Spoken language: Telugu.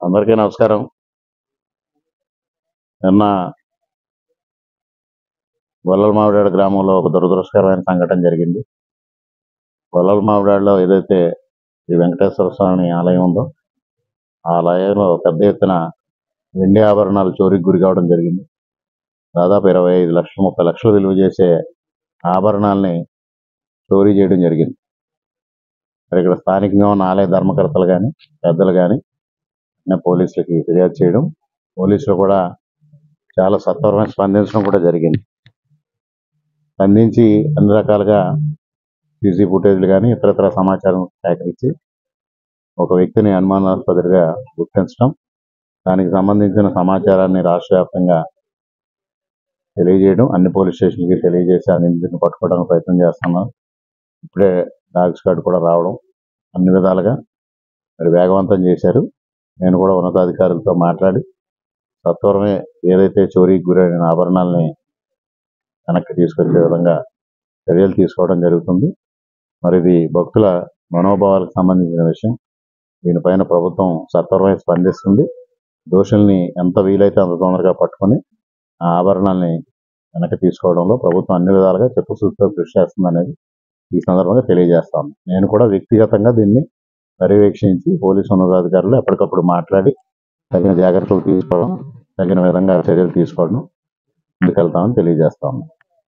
అందరికీ నమస్కారం. నిన్న గొల్లలమావిడాడు గ్రామంలో ఒక దురదృష్టకరమైన సంఘటన జరిగింది. గొల్లలమావిడాడులో ఏదైతే ఈ వెంకటేశ్వర స్వామి ఆలయం ఉందో ఆ ఆలయంలో పెద్ద ఎత్తున వెండి ఆభరణాలు చోరీకి గురి కావడం జరిగింది. దాదాపు 25 లక్షలు 30 లక్షలు విలువ చేసే ఆభరణాలని చోరీ చేయడం జరిగింది. ఇక్కడ స్థానికంగా ఉన్న ఆలయ ధర్మకర్తలు కానీ పెద్దలు కానీ పోలీసులకి ఫిర్యాదు చేయడం, పోలీసులు కూడా చాలా సత్వరమైన స్పందించడం కూడా జరిగింది. స్పందించి అన్ని రకాలుగా సీసీ ఫుటేజ్లు కానీ ఇతరత్ర సమాచారం సేకరించి ఒక వ్యక్తిని అనుమానాస్పదగా గుర్తించడం, దానికి సంబంధించిన సమాచారాన్ని రాష్ట్ర వ్యాప్తంగా తెలియజేయడం, అన్ని పోలీస్ స్టేషన్లకి తెలియజేసి ఆ నిందితుడిని పట్టుకోవడానికి ప్రయత్నం చేస్తున్నాం. ఇప్పుడే డాగ్ స్క్వాడ్ కూడా రావడం అన్ని విధాలుగా మరి వేగవంతం చేశారు. నేను కూడా ఉన్నతాధికారులతో మాట్లాడి సత్వరమే ఏదైతే చోరీకి గురైన ఆభరణాలని వెనక్కి తీసుకొచ్చే విధంగా చర్యలు తీసుకోవడం జరుగుతుంది. మరి ఇది భక్తుల మనోభావాలకు సంబంధించిన విషయం. దీనిపైన ప్రభుత్వం సత్వరమే స్పందిస్తుంది. దోషుల్ని ఎంత వీలైతే అంత తొందరగా పట్టుకొని ఆ ఆభరణాలని వెనక్కి తీసుకోవడంలో ప్రభుత్వం అన్ని విధాలుగా చిత్తశుద్ధితో కృషి చేస్తుందనేది ఈ సందర్భంగా తెలియజేస్తాను. నేను కూడా వ్యక్తిగతంగా దీన్ని పర్యవేక్షించి పోలీసు ఉన్నతాధికారులు ఎప్పటికప్పుడు మాట్లాడి తగిన జాగ్రత్తలు తీసుకోవడం, తగిన విధంగా చర్యలు తీసుకోవడం ముందుకెళ్తామని తెలియజేస్తాము.